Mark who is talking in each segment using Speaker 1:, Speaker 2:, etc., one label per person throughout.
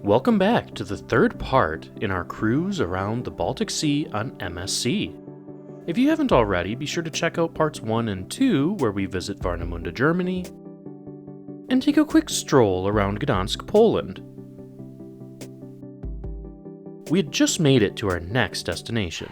Speaker 1: Welcome back to the third part in our cruise around the Baltic Sea on MSC. If you haven't already, be sure to check out parts 1 and 2 where we visit Warnemünde, Germany, and take a quick stroll around Gdansk, Poland. We had just made it to our next destination.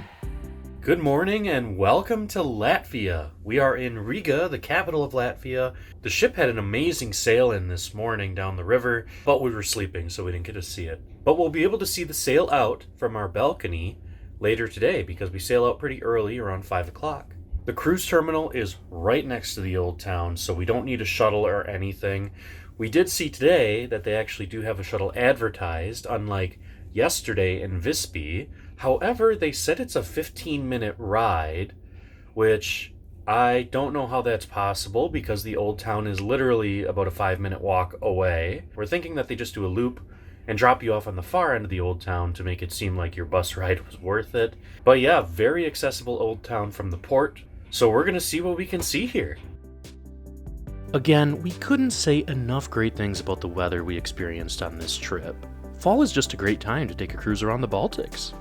Speaker 1: Good morning and welcome to Latvia. We are in Riga, the capital of Latvia. The ship had an amazing sail in this morning down the river, but we were sleeping so we didn't get to see it. But we'll be able to see the sail out from our balcony later today because we sail out pretty early, around 5 o'clock. The cruise terminal is right next to the old town, so we don't need a shuttle or anything. We did see today that they actually do have a shuttle advertised, unlike yesterday in Visby. However, they said it's a 15-minute ride, which I don't know how that's possible because the old town is literally about a 5-minute walk away. We're thinking that they just do a loop and drop you off on the far end of the old town to make it seem like your bus ride was worth it. But yeah, very accessible old town from the port. So we're going to see what we can see here. Again, we couldn't say enough great things about the weather we experienced on this trip. Fall is just a great time to take a cruise around the Baltics.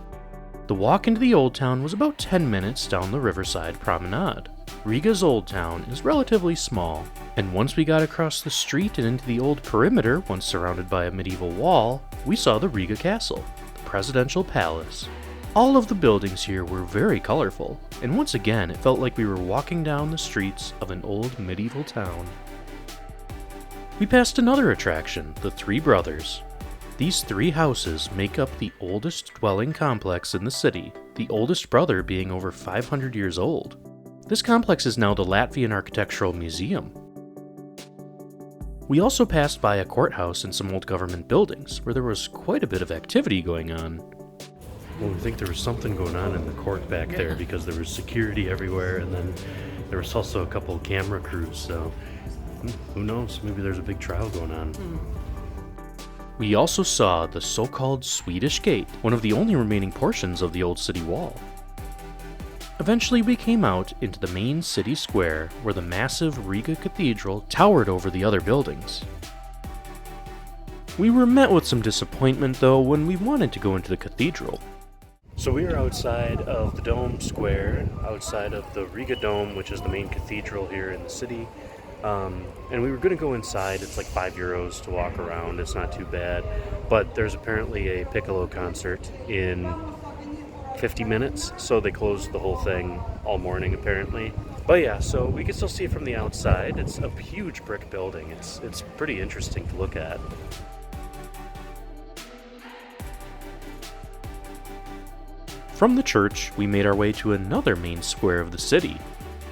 Speaker 1: The walk into the old town was about 10 minutes down the riverside promenade. Riga's old town is relatively small, and once we got across the street and into the old perimeter, once surrounded by a medieval wall, we saw the Riga Castle, the presidential palace. All of the buildings here were very colorful, and once again it felt like we were walking down the streets of an old medieval town. We passed another attraction, the Three Brothers. These three houses make up the oldest dwelling complex in the city, the oldest brother being over 500 years old. This complex is now the Latvian Architectural Museum. We also passed by a courthouse and some old government buildings, where there was quite a bit of activity going on. Well, we think there was something going on in the court back there because there was security everywhere, and then there was also a couple of camera crews, so who knows, maybe there's a big trial going on. We also saw the so-called Swedish Gate, one of the only remaining portions of the old city wall. Eventually we came out into the main city square where the massive Riga Cathedral towered over the other buildings. We were met with some disappointment though when we wanted to go into the cathedral. So we are outside of the Dome Square, outside of the Riga Dome, which is the main cathedral here in the city. And we were going to go inside. It's like €5 to walk around. It's not too bad. But there's apparently a piccolo concert in 50 minutes, so they closed the whole thing all morning apparently. But yeah, so we can still see it from the outside. It's a huge brick building. It's pretty interesting to look at. From the church, we made our way to another main square of the city.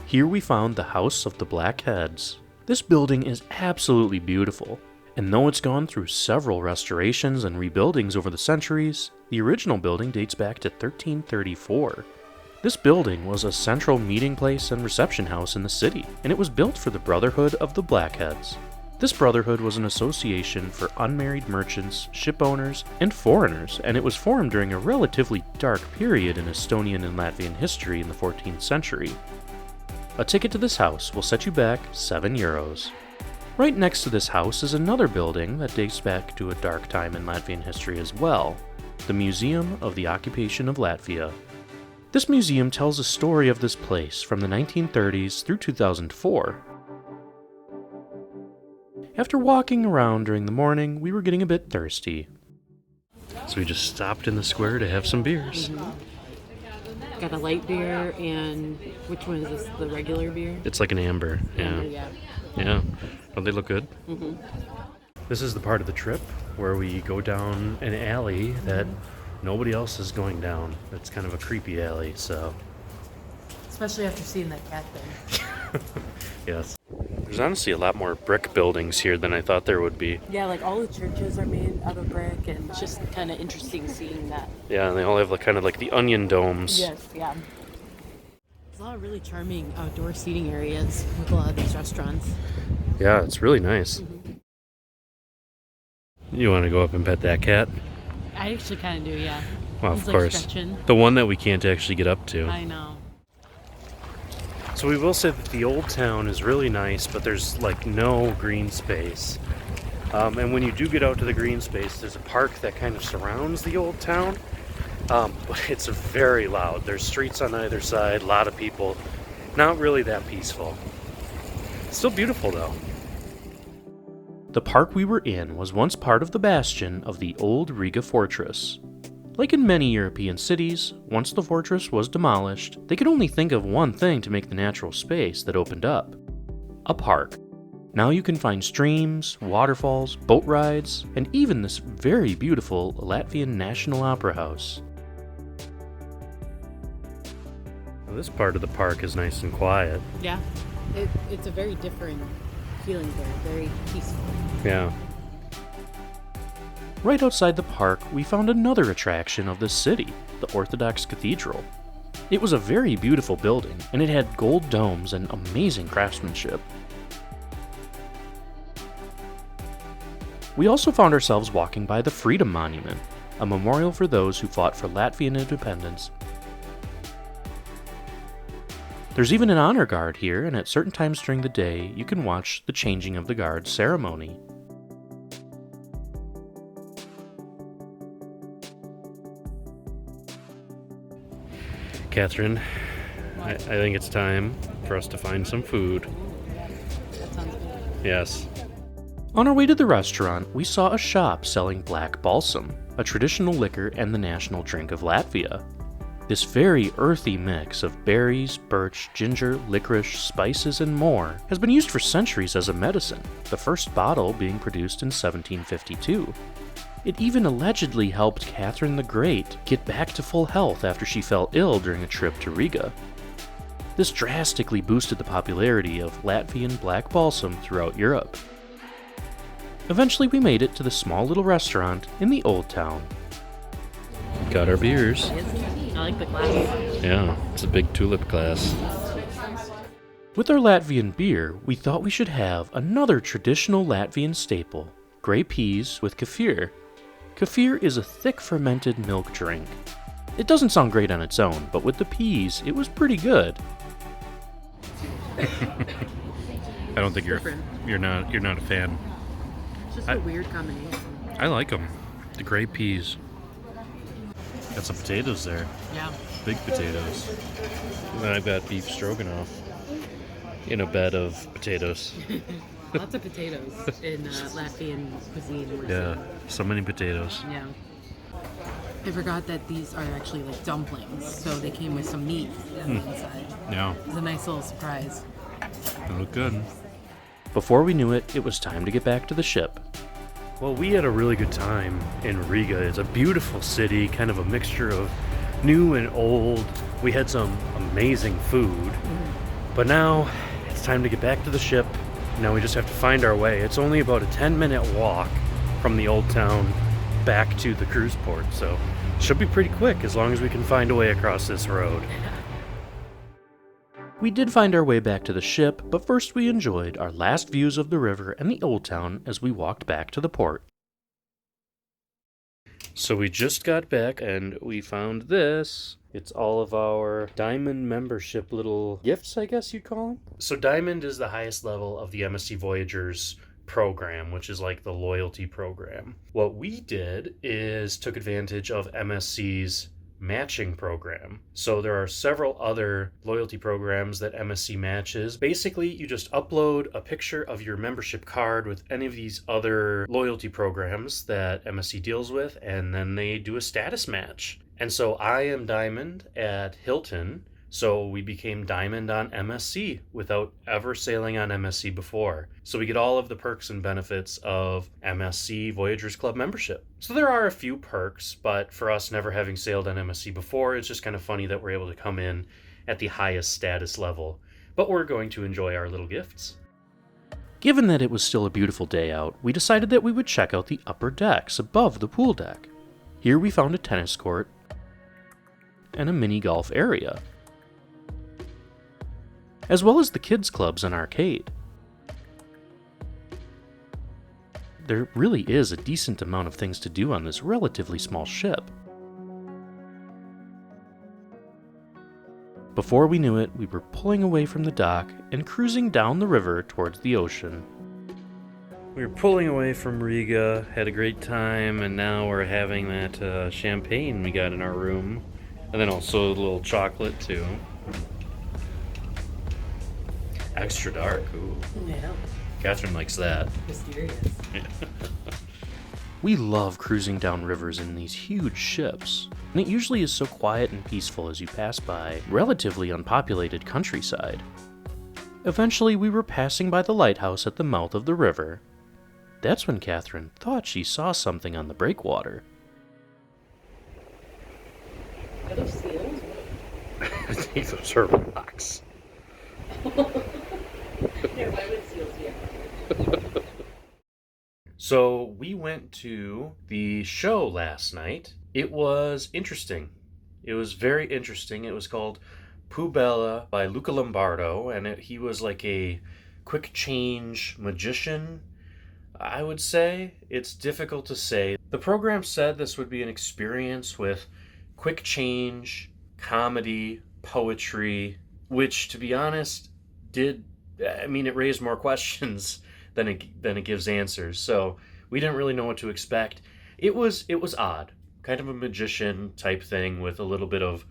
Speaker 1: Here we found the House of the Black Heads. This building is absolutely beautiful, and though it's gone through several restorations and rebuildings over the centuries, the original building dates back to 1334. This building was a central meeting place and reception house in the city, and it was built for the Brotherhood of the Blackheads. This brotherhood was an association for unmarried merchants, ship owners, and foreigners, and it was formed during a relatively dark period in Estonian and Latvian history in the 14th century. A ticket to this house will set you back €7. Right next to this house is another building that dates back to a dark time in Latvian history as well, the Museum of the Occupation of Latvia. This museum tells a story of this place from the 1930s through 2004. After walking around during the morning, we were getting a bit thirsty. So we just stopped in the square to have some beers.
Speaker 2: Got a light beer, and which one is this, the regular beer?
Speaker 1: It's like an amber, yeah. Yeah. Don't they look good? Mm-hmm. This is the part of the trip where we go down an alley that nobody else is going down. It's kind of a creepy alley, so.
Speaker 2: Especially after seeing that cat thing.
Speaker 1: Yes. There's honestly a lot more brick buildings here than I thought there would be.
Speaker 2: Yeah, like all the churches are made out of brick, and it's just kind of interesting seeing that.
Speaker 1: Yeah, and they all have like, kind of like the onion domes.
Speaker 2: Yes, yeah. There's a lot of really charming outdoor seating areas with a lot of these restaurants.
Speaker 1: Yeah, it's really nice. Mm-hmm. You want to go up and pet that cat?
Speaker 2: I actually kind of do, yeah.
Speaker 1: Well,
Speaker 2: He's
Speaker 1: of course.
Speaker 2: Stretching.
Speaker 1: The one that we can't actually get up to.
Speaker 2: I know.
Speaker 1: So we will say that the old town is really nice, but there's like no green space. And when you do get out to the green space, there's a park that kind of surrounds the old town. But it's very loud. There's streets on either side, a lot of people. Not really that peaceful. Still beautiful though. The park we were in was once part of the bastion of the old Riga fortress. Like in many European cities, once the fortress was demolished, they could only think of one thing to make the natural space that opened up: a park. Now you can find streams, waterfalls, boat rides, and even this very beautiful Latvian National Opera House. Well, this part of the park is nice and quiet.
Speaker 2: Yeah, it's a very different feeling there, very peaceful.
Speaker 1: Yeah. Right outside the park, we found another attraction of the city, the Orthodox Cathedral. It was a very beautiful building, and it had gold domes and amazing craftsmanship. We also found ourselves walking by the Freedom Monument, a memorial for those who fought for Latvian independence. There's even an honor guard here, and at certain times during the day, you can watch the changing of the guard ceremony. Catherine, I think it's time for us to find some food.
Speaker 2: That sounds good.
Speaker 1: Yes. On our way to the restaurant, we saw a shop selling black balsam, a traditional liquor and the national drink of Latvia. This very earthy mix of berries, birch, ginger, licorice, spices, and more has been used for centuries as a medicine, the first bottle being produced in 1752. It even allegedly helped Catherine the Great get back to full health after she fell ill during a trip to Riga. This drastically boosted the popularity of Latvian black balsam throughout Europe. Eventually we made it to the small little restaurant in the old town. Got our beers.
Speaker 2: I like the glass.
Speaker 1: Yeah, it's a big tulip glass. With our Latvian beer, we thought we should have another traditional Latvian staple, grey peas with kefir. Kefir is a thick fermented milk drink. It doesn't sound great on its own, but with the peas, it was pretty good. I don't think you're not a fan.
Speaker 2: It's just a weird combination.
Speaker 1: I like them. The grey peas. Got some potatoes there.
Speaker 2: Yeah.
Speaker 1: Big potatoes. And then I've got beef stroganoff in a bed of potatoes.
Speaker 2: Lots of potatoes in Latvian cuisine.
Speaker 1: Yeah, so many potatoes.
Speaker 2: Yeah. I forgot that these are actually like dumplings, so they came with some meat on the inside.
Speaker 1: Yeah.
Speaker 2: It's a nice little surprise.
Speaker 1: They look good. Before we knew it, it was time to get back to the ship. Well, we had a really good time in Riga. It's a beautiful city, kind of a mixture of new and old. We had some amazing food. But now it's time to get back to the ship. Now we just have to find our way. It's only about a 10-minute walk from the old town back to the cruise port, so it should be pretty quick as long as we can find a way across this road. We did find our way back to the ship, but first we enjoyed our last views of the river and the old town as we walked back to the port. So we just got back and we found this. It's all of our Diamond membership little gifts, I guess you'd call them. So Diamond is the highest level of the MSC Voyagers program, which is like the loyalty program. What we did is took advantage of MSC's matching program. So there are several other loyalty programs that MSC matches. Basically, you just upload a picture of your membership card with any of these other loyalty programs that MSC deals with, and then they do a status match. And so I am Diamond at Hilton, so we became Diamond on MSC without ever sailing on MSC before. So we get all of the perks and benefits of MSC Voyagers Club membership. So there are a few perks, but for us never having sailed on MSC before, it's just kind of funny that we're able to come in at the highest status level. But we're going to enjoy our little gifts. Given that it was still a beautiful day out, we decided that we would check out the upper decks above the pool deck. Here we found a tennis court and a mini golf area, as well as the kids' clubs and arcade. There really is a decent amount of things to do on this relatively small ship. Before we knew it, we were pulling away from the dock and cruising down the river towards the ocean. We were pulling away from Riga, had a great time, and now we're having that champagne we got in our room. And then also a little chocolate, too. Extra dark, ooh.
Speaker 2: Yeah.
Speaker 1: Catherine likes that.
Speaker 2: Mysterious.
Speaker 1: We love cruising down rivers in these huge ships, and it usually is so quiet and peaceful as you pass by relatively unpopulated countryside. Eventually, we were passing by the lighthouse at the mouth of the river. That's when Catherine thought she saw something on the breakwater.
Speaker 2: Are those seals?
Speaker 1: Those are rocks.
Speaker 2: Yeah, why would seals be?
Speaker 1: So we went to the show last night. It was interesting. It was very interesting. It was called Pubella by Luca Lombardo, and he was like a quick change magician, I would say. It's difficult to say. The program said this would be an experience with quick change, comedy, poetry, which, to be honest, it raised more questions than it gives answers. So we didn't really know what to expect. It was odd, kind of a magician type thing with a little bit of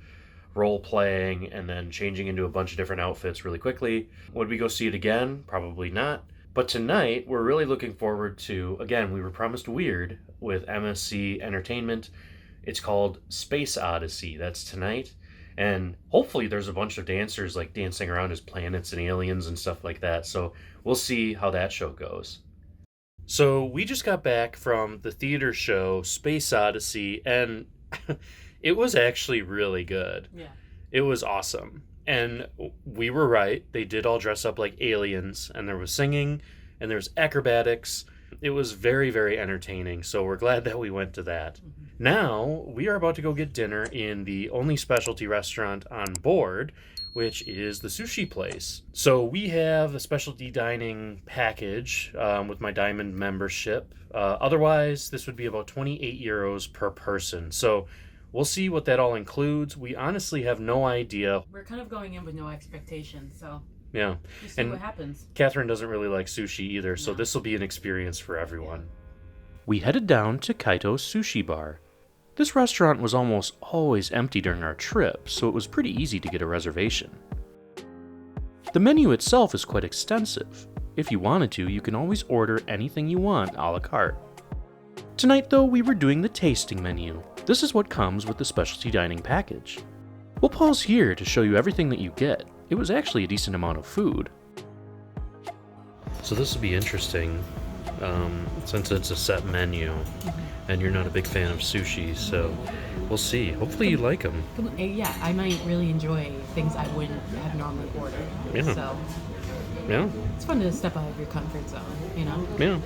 Speaker 1: role playing and then changing into a bunch of different outfits really quickly. Would we go see it again? Probably not. But tonight we're really looking forward to, again, we were promised Weird with MSC Entertainment. It's called Space Odyssey. That's tonight. And hopefully there's a bunch of dancers like dancing around as planets and aliens and stuff like that. So we'll see how that show goes. So we just got back from the theater show Space Odyssey, and it was actually really good.
Speaker 2: Yeah.
Speaker 1: It was awesome. And we were right. They did all dress up like aliens, and there was singing and there was acrobatics. It was very, very entertaining. So we're glad that we went to that. Mm-hmm. Now, we are about to go get dinner in the only specialty restaurant on board, which is the Sushi place. So we have a specialty dining package with my Diamond membership. Otherwise, this would be about 28 euros per person. So we'll see what that all includes. We honestly have no idea.
Speaker 2: We're kind of going in with no expectations, so
Speaker 1: yeah.
Speaker 2: We'll see what happens.
Speaker 1: Catherine doesn't really like sushi either, so this will be an experience for everyone. We headed down to Kaito's Sushi Bar. This restaurant was almost always empty during our trip, so it was pretty easy to get a reservation. The menu itself is quite extensive. If you wanted to, you can always order anything you want a la carte. Tonight, though, we were doing the tasting menu. This is what comes with the specialty dining package. We'll pause here to show you everything that you get. It was actually a decent amount of food. So this will be interesting, since it's a set menu, and you're not a big fan of sushi, so we'll see. Hopefully you like them.
Speaker 2: Yeah, I might really enjoy things I wouldn't have normally ordered.
Speaker 1: Yeah.
Speaker 2: So
Speaker 1: yeah,
Speaker 2: it's fun to step out of your comfort zone, you know?
Speaker 1: Yeah.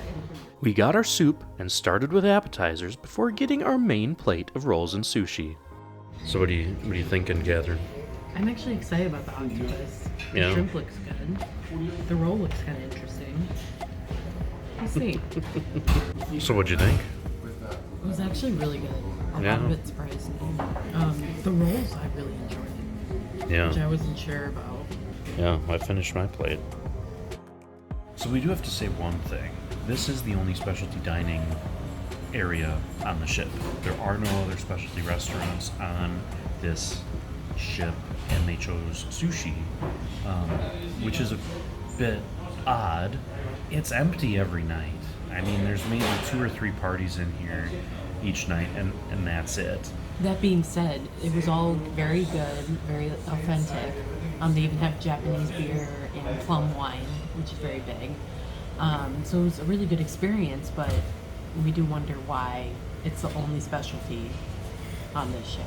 Speaker 1: We got our soup and started with appetizers before getting our main plate of rolls and sushi. So what are you thinking, Catherine?
Speaker 2: I'm actually excited about the octopus.
Speaker 1: Yeah.
Speaker 2: The shrimp looks good. The roll looks kind of interesting. We'll see.
Speaker 1: So what'd you think?
Speaker 2: It was actually really good. A lot of it surprised me. The rolls I really enjoyed.
Speaker 1: Yeah.
Speaker 2: Which I wasn't sure about.
Speaker 1: Yeah, I finished my plate. So we do have to say one thing. This is the only specialty dining area on the ship. There are no other specialty restaurants on this ship, and they chose sushi, which is a bit odd. It's empty every night. I mean, there's maybe 2 or 3 parties in here each night, and that's it.
Speaker 2: That being said, it was all very good, very authentic. They even have Japanese beer and plum wine, which is very big. So it was a really good experience, but we do wonder why it's the only specialty on this ship.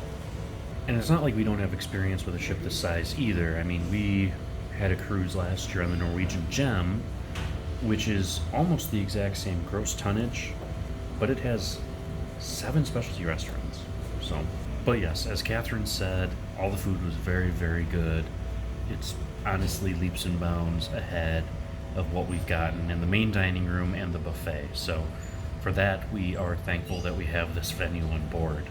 Speaker 1: And it's not like we don't have experience with a ship this size either. I mean, we had a cruise last year on the Norwegian Gem, which is almost the exact same gross tonnage, but it has 7 specialty restaurants. So, but yes, as Catherine said, all the food was very, very good. It's honestly leaps and bounds ahead of what we've gotten in the main dining room and the buffet. So for that, we are thankful that we have this venue on board.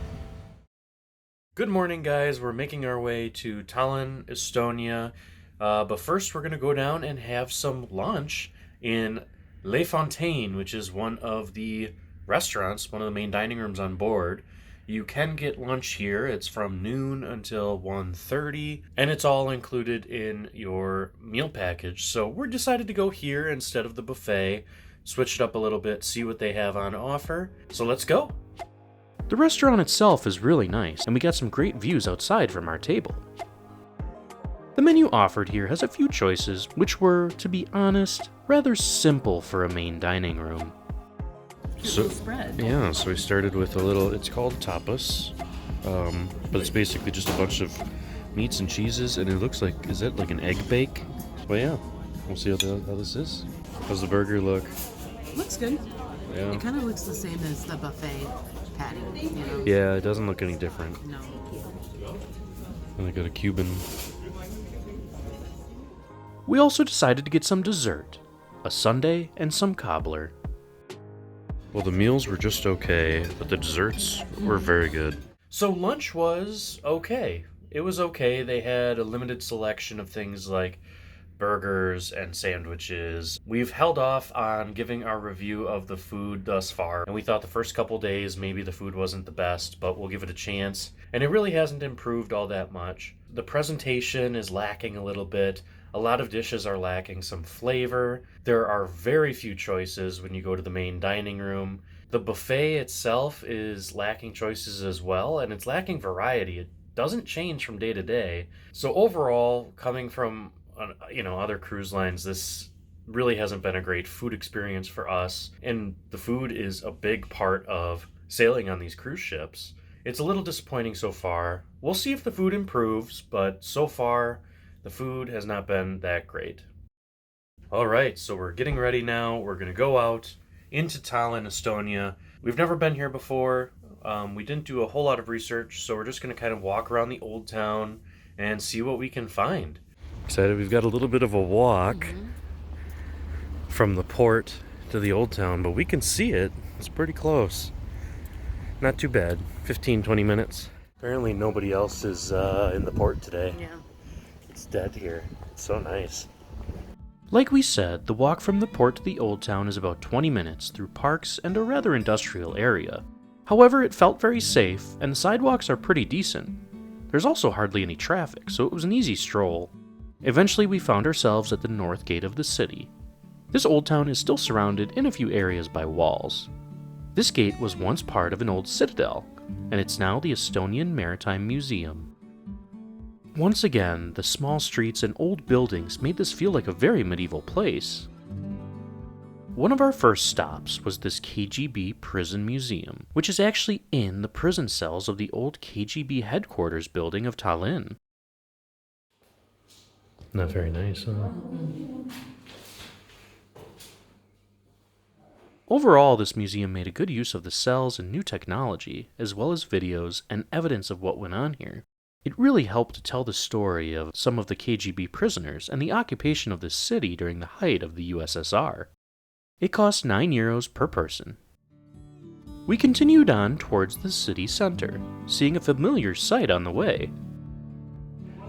Speaker 1: Good morning, guys. We're making our way to Tallinn, Estonia. But first, we're going to go down and have some lunch in Le Fontaine, which is one of the restaurants, one of the main dining rooms on board. You can get lunch here. It's from noon until 1:30, and it's all included in your meal package. So we decided to go here instead of the buffet, switch it up a little bit, see what they have on offer. So let's go. The restaurant itself is really nice, and we got some great views outside from our table. The menu offered here has a few choices, which were, to be honest, rather simple for a main dining room.
Speaker 2: So spread.
Speaker 1: Yeah, so we started with a little, it's called tapas, but it's basically just a bunch of meats and cheeses, and it looks like, is that like an egg bake? Well, yeah, we'll see how this is. How's the burger look?
Speaker 2: Looks good.
Speaker 1: Yeah.
Speaker 2: It kind of looks the same as the buffet patty, you know?
Speaker 1: Yeah, it doesn't look any different.
Speaker 2: No.
Speaker 1: And they got a Cuban. We also decided to get some dessert, a sundae and some cobbler. Well, the meals were just okay, but the desserts were very good. So lunch was okay. It was okay. They had a limited selection of things like burgers and sandwiches. We've held off on giving our review of the food thus far, and we thought the first couple days maybe the food wasn't the best, but we'll give it a chance. And it really hasn't improved all that much. The presentation is lacking a little bit. A lot of dishes are lacking some flavor. There are very few choices when you go to the main dining room. The buffet itself is lacking choices as well, and it's lacking variety. It doesn't change from day to day. So overall, coming from other cruise lines, this really hasn't been a great food experience for us. And the food is a big part of sailing on these cruise ships. It's a little disappointing so far. We'll see if the food improves, but so far, the food has not been that great. All right, so we're getting ready now. We're going to go out into Tallinn, Estonia. We've never been here before. We didn't do a whole lot of research, so we're just going to kind of walk around the old town and see what we can find. Excited, we've got a little bit of a walk from the port to the old town, but we can see it. It's pretty close. Not too bad. 15-20 minutes. Apparently nobody else is in the port today.
Speaker 2: Yeah.
Speaker 1: It's dead here. It's so nice. Like we said, the walk from the port to the old town is about 20 minutes through parks and a rather industrial area. However, it felt very safe, and the sidewalks are pretty decent. There's also hardly any traffic, so it was an easy stroll. Eventually, we found ourselves at the north gate of the city. This old town is still surrounded in a few areas by walls. This gate was once part of an old citadel, and it's now the Estonian Maritime Museum. Once again, the small streets and old buildings made this feel like a very medieval place. One of our first stops was this KGB prison museum, which is actually in the prison cells of the old KGB headquarters building of Tallinn. Not very nice, huh? Overall, this museum made a good use of the cells and new technology, as well as videos and evidence of what went on here. It really helped to tell the story of some of the KGB prisoners and the occupation of the city during the height of the USSR. It cost €9 per person. We continued on towards the city center, seeing a familiar sight on the way.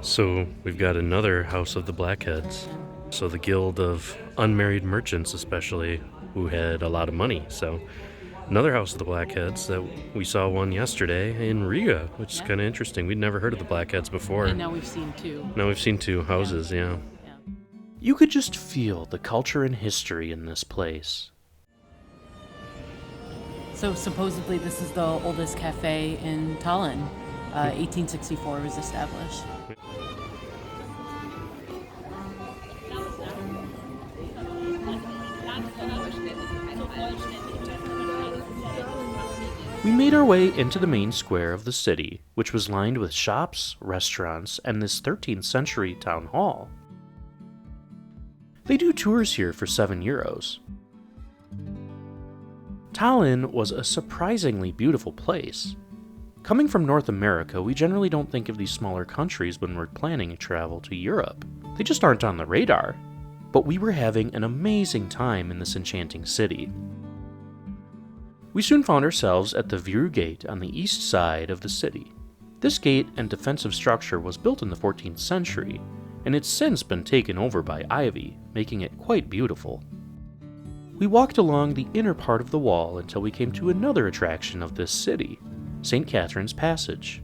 Speaker 1: So we've got another House of the Blackheads. So the Guild of Unmarried Merchants especially, who had a lot of money. So another House of the Blackheads that we saw one yesterday in Riga, which is kind of interesting. We'd never heard of the Blackheads before.
Speaker 2: And now we've seen two.
Speaker 1: Now we've seen two houses, yeah. You could just feel the culture and history in this place.
Speaker 2: So supposedly this is the oldest cafe in Tallinn. 1864 was established.
Speaker 1: We made our way into the main square of the city, which was lined with shops, restaurants, and this 13th century town hall. They do tours here for €7. Tallinn was a surprisingly beautiful place. Coming from North America, we generally don't think of these smaller countries when we're planning a travel to Europe. They just aren't on the radar. But we were having an amazing time in this enchanting city. We soon found ourselves at the Viru Gate on the east side of the city. This gate and defensive structure was built in the 14th century, and it's since been taken over by ivy, making it quite beautiful. We walked along the inner part of the wall until we came to another attraction of this city, St. Catherine's Passage.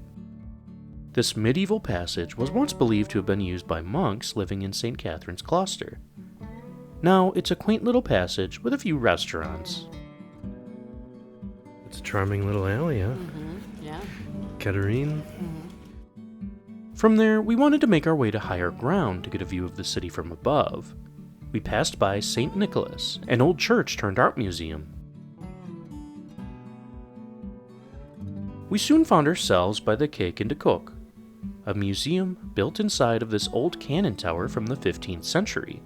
Speaker 1: This medieval passage was once believed to have been used by monks living in St. Catherine's Cloister. Now, it's a quaint little passage with a few restaurants. It's a charming little alley, huh?
Speaker 2: Mm-hmm. Yeah.
Speaker 1: Katerine.
Speaker 2: Mm-hmm.
Speaker 1: From there, we wanted to make our way to higher ground to get a view of the city from above. We passed by St. Nicholas, an old church turned art museum. We soon found ourselves by the Cake and Cook, a museum built inside of this old cannon tower from the 15th century.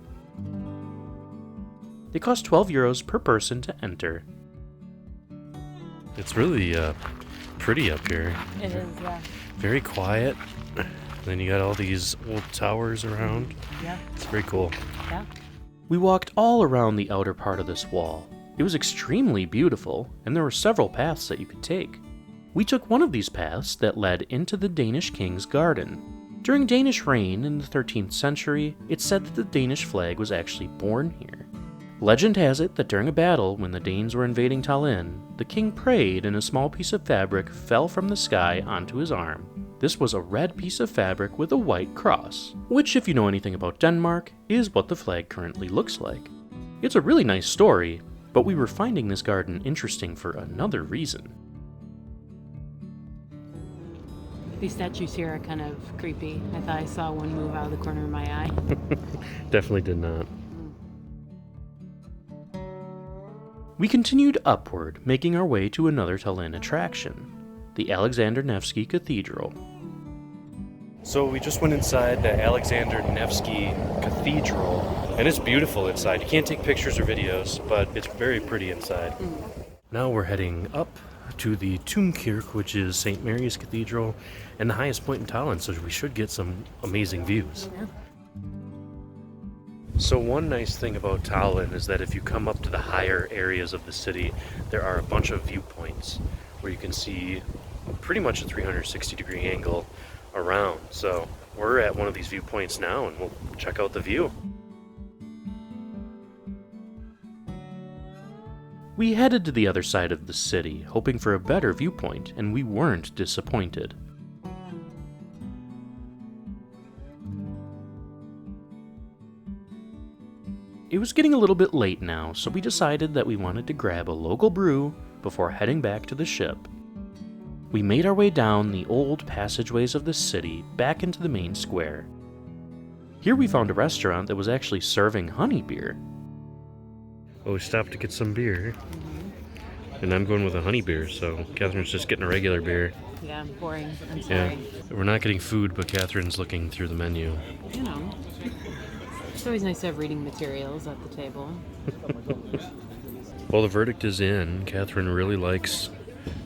Speaker 1: They cost €12 per person to enter. It's really pretty up here.
Speaker 2: It is, yeah.
Speaker 1: Very quiet. Then you got all these old towers around.
Speaker 2: Yeah.
Speaker 1: It's very cool.
Speaker 2: Yeah.
Speaker 1: We walked all around the outer part of this wall. It was extremely beautiful, and there were several paths that you could take. We took one of these paths that led into the Danish king's garden. During Danish reign in the 13th century, it's said that the Danish flag was actually born here. Legend has it that during a battle when the Danes were invading Tallinn, the king prayed and a small piece of fabric fell from the sky onto his arm. This was a red piece of fabric with a white cross, which, if you know anything about Denmark, is what the flag currently looks like. It's a really nice story, but we were finding this garden interesting for another reason.
Speaker 2: These statues here are kind of creepy. I thought I saw one move out of the corner of my eye.
Speaker 1: Definitely did not. We continued upward, making our way to another Tallinn attraction, the Alexander Nevsky Cathedral. So we just went inside the Alexander Nevsky Cathedral, and it's beautiful inside. You can't take pictures or videos, but it's very pretty inside. Now we're heading up to the Toomkirk, which is St. Mary's Cathedral, and the highest point in Tallinn, so we should get some amazing views.
Speaker 2: Yeah.
Speaker 1: So one nice thing about Tallinn is that if you come up to the higher areas of the city, there are a bunch of viewpoints where you can see pretty much a 360-degree angle around. So we're at one of these viewpoints now, and we'll check out the view. We headed to the other side of the city, hoping for a better viewpoint, and we weren't disappointed. It was getting a little bit late now, so we decided that we wanted to grab a local brew before heading back to the ship. We made our way down the old passageways of the city back into the main square. Here we found a restaurant that was actually serving honey beer. Oh, we stopped to get some beer. And I'm going with a honey beer, so Catherine's just getting a regular beer.
Speaker 2: Yeah, boring. I'm sorry.
Speaker 1: Yeah, we're not getting food, but Catherine's looking through the menu.
Speaker 2: You know, it's always nice to have reading materials at the table.
Speaker 1: Well, the verdict is in. Catherine really likes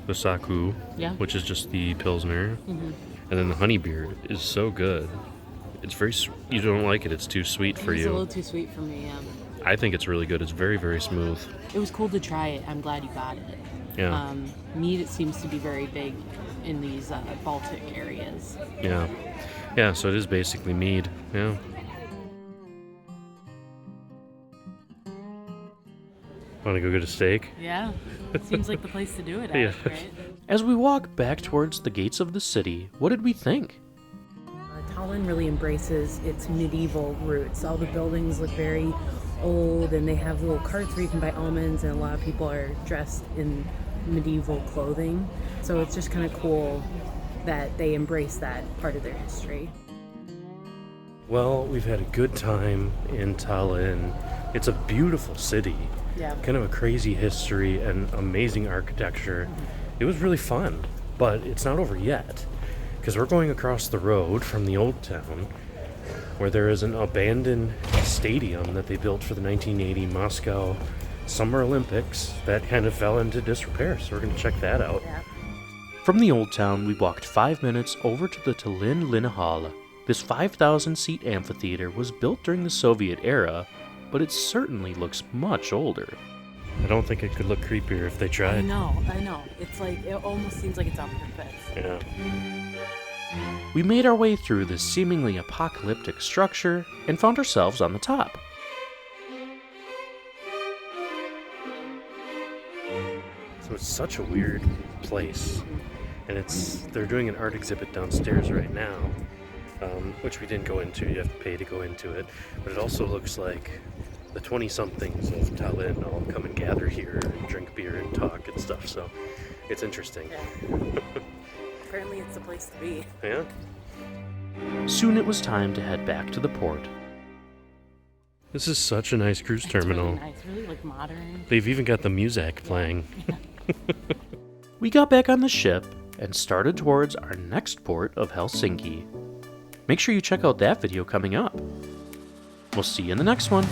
Speaker 1: the saku,
Speaker 2: Yeah.
Speaker 1: which is just the pilsner.
Speaker 2: Mm-hmm.
Speaker 1: And then the honey beer is so good. It's very, you don't like it, it's too sweet for
Speaker 2: It's a
Speaker 1: you.
Speaker 2: little too sweet for me, yeah.
Speaker 1: I think it's really good. It's very, very smooth.
Speaker 2: It was cool to try it. I'm glad you got it.
Speaker 1: Yeah.
Speaker 2: Mead, it seems to be very big in these Baltic areas.
Speaker 1: Yeah. Yeah, so it is basically mead. Yeah. Want to go get a steak?
Speaker 2: Yeah, seems like the place to do it at,
Speaker 1: Yeah.
Speaker 2: right?
Speaker 1: As we walk back towards the gates of the city, what did we think?
Speaker 2: Tallinn really embraces its medieval roots. All the buildings look very old, and they have little carts where you can buy almonds, and a lot of people are dressed in medieval clothing. So it's just kind of cool that they embrace that part of their history.
Speaker 1: Well, we've had a good time in Tallinn. It's a beautiful city.
Speaker 2: Yeah.
Speaker 1: Kind of a crazy history and amazing architecture. It was really fun, but it's not over yet, because we're going across the road from the old town where there is an abandoned stadium that they built for the 1980 Moscow Summer Olympics that kind of fell into disrepair, so we're going to check that out.
Speaker 2: Yeah.
Speaker 1: From the old town, we walked 5 minutes over to the Tallinn Linnahall. This 5,000-seat amphitheater was built during the Soviet era, but it certainly looks much older. I don't think it could look creepier if they tried.
Speaker 2: I know. It's like, it almost seems like it's out for fits.
Speaker 1: Yeah. We made our way through this seemingly apocalyptic structure and found ourselves on the top. such a weird place. And they're doing an art exhibit downstairs right now, which we didn't go into. You have to pay to go into it. But it also looks like the 20-somethings of Tallinn all come and gather here and drink beer and talk and stuff. So it's interesting.
Speaker 2: Yeah. Apparently it's the place to be.
Speaker 1: Yeah. Soon it was time to head back to the port. This is such a nice cruise terminal.
Speaker 2: Really nice, really like modern.
Speaker 1: They've even got the music playing.
Speaker 2: Yeah.
Speaker 1: We got back on the ship and started towards our next port of Helsinki. Make sure you check out that video coming up. We'll see you in the next one.